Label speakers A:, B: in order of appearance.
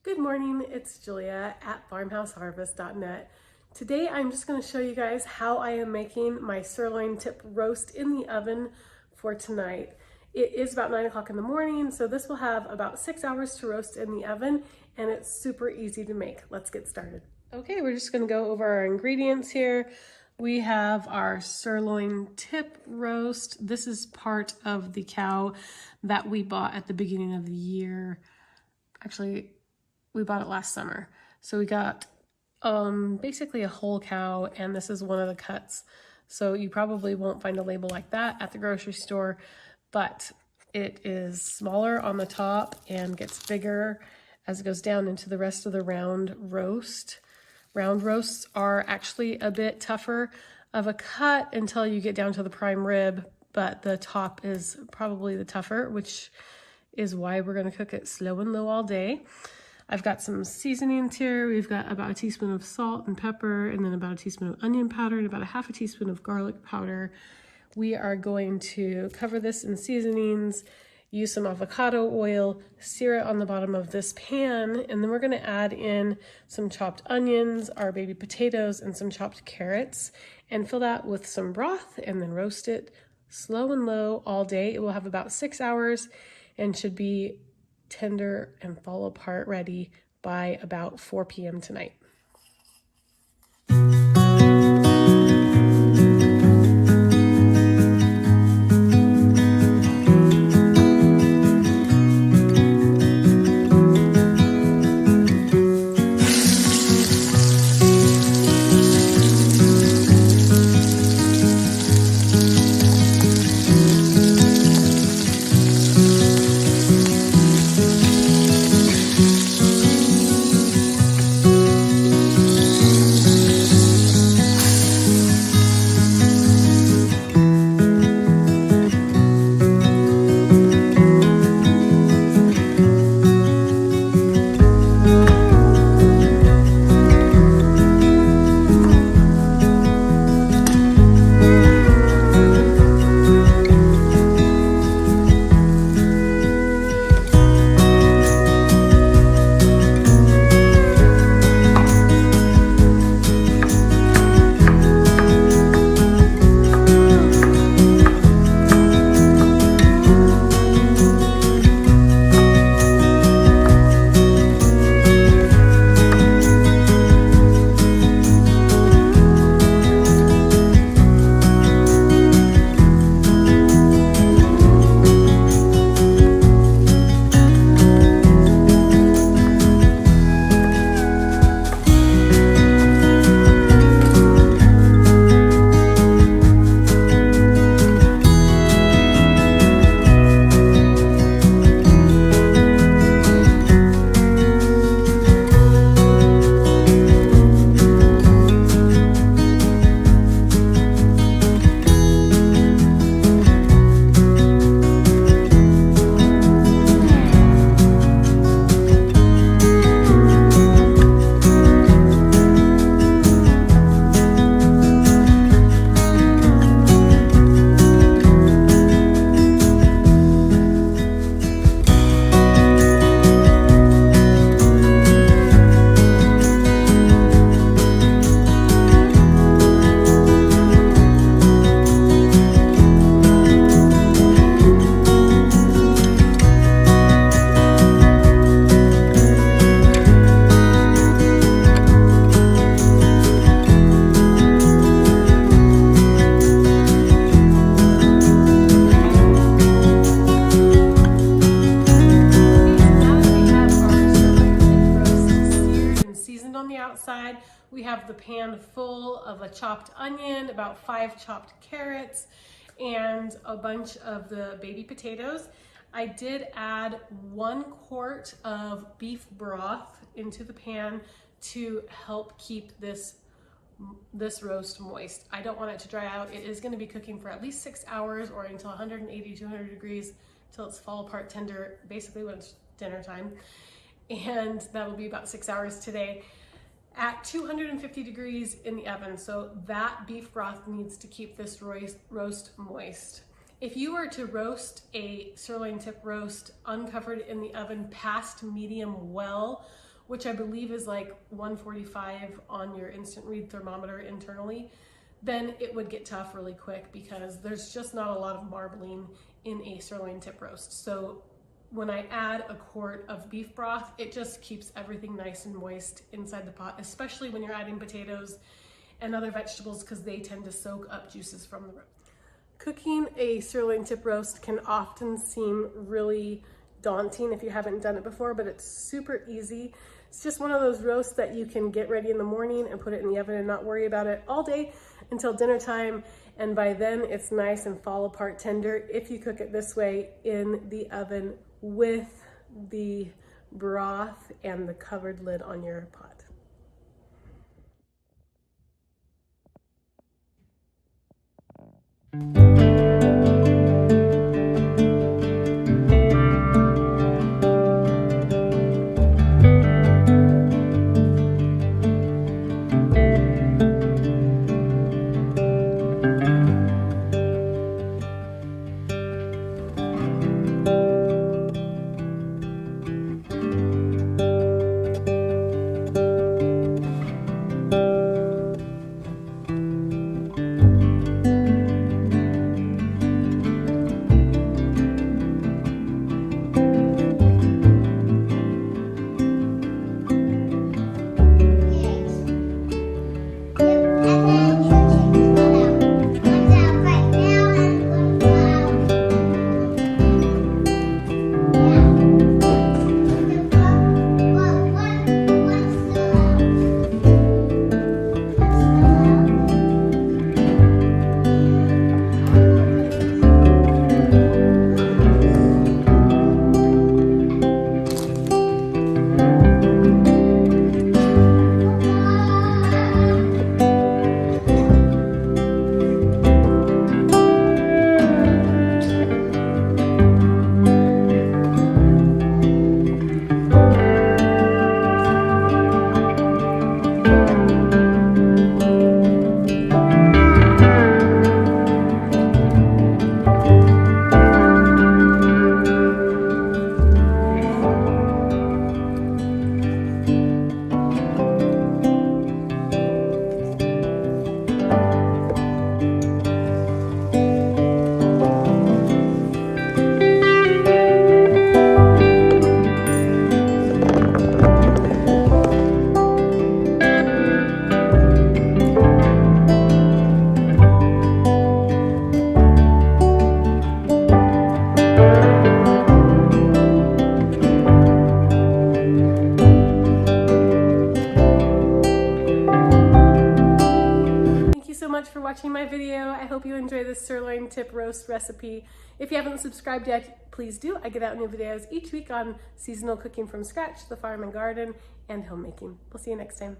A: Good morning, it's Julia at farmhouseharvest.net. Today I'm just going to show you guys how I am making my sirloin tip roast in the oven for tonight. It is about 9 o'clock in the morning, so this will have about 6 hours to roast in the oven, and it's super easy to make. Let's get started. Okay, we're just going to go over our ingredients here. We have our sirloin tip roast. This is part of the cow that we bought at the beginning of the year. Actually, we bought it last summer. So we got basically a whole cow, and this is one of the cuts. So you probably won't find a label like that at the grocery store, but it is smaller on the top and gets bigger as it goes down into the rest of the round roast. Round roasts are actually a bit tougher of a cut until you get down to the prime rib, but the top is probably the tougher, which is why we're going to cook it slow and low all day. I've got some seasonings here. We've got about a teaspoon of salt and pepper, and then about a teaspoon of onion powder, and about a half a teaspoon of garlic powder. We are going to cover this in seasonings, use some avocado oil, sear it on the bottom of this pan, and then we're going to add in some chopped onions, our baby potatoes, and some chopped carrots, and fill that with some broth, and then roast it slow and low all day. It will have about 6 hours and should be tender and fall apart ready by about 4 p.m. tonight. Outside, we have the pan full of a chopped onion, about 5 chopped carrots, and a bunch of the baby potatoes. I did add 1 quart of beef broth into the pan to help keep this roast moist. I don't want it to dry out. It is going to be cooking for at least 6 hours or until 180, 200 degrees till it's fall apart tender, basically when it's dinner time. And that will be about 6 hours today at 250 degrees in the oven. So that beef broth needs to keep this roast moist. If you were to roast a sirloin tip roast uncovered in the oven past medium well, which I believe is like 145 on your instant read thermometer internally, then it would get tough really quick because there's just not a lot of marbling in a sirloin tip roast. So when I add a quart of beef broth, it just keeps everything nice and moist inside the pot, especially when you're adding potatoes and other vegetables, because they tend to soak up juices from the roast. Cooking a sirloin tip roast can often seem really daunting if you haven't done it before, but it's super easy. It's just one of those roasts that you can get ready in the morning and put it in the oven and not worry about it all day until dinner time. And by then it's nice and fall apart tender if you cook it this way in the oven with the broth and the covered lid on your pot. Much for watching my video. I hope you enjoy this sirloin tip roast recipe. If you haven't subscribed yet, please do. I get out new videos each week on seasonal cooking from scratch, the farm and garden, and homemaking. We'll see you next time.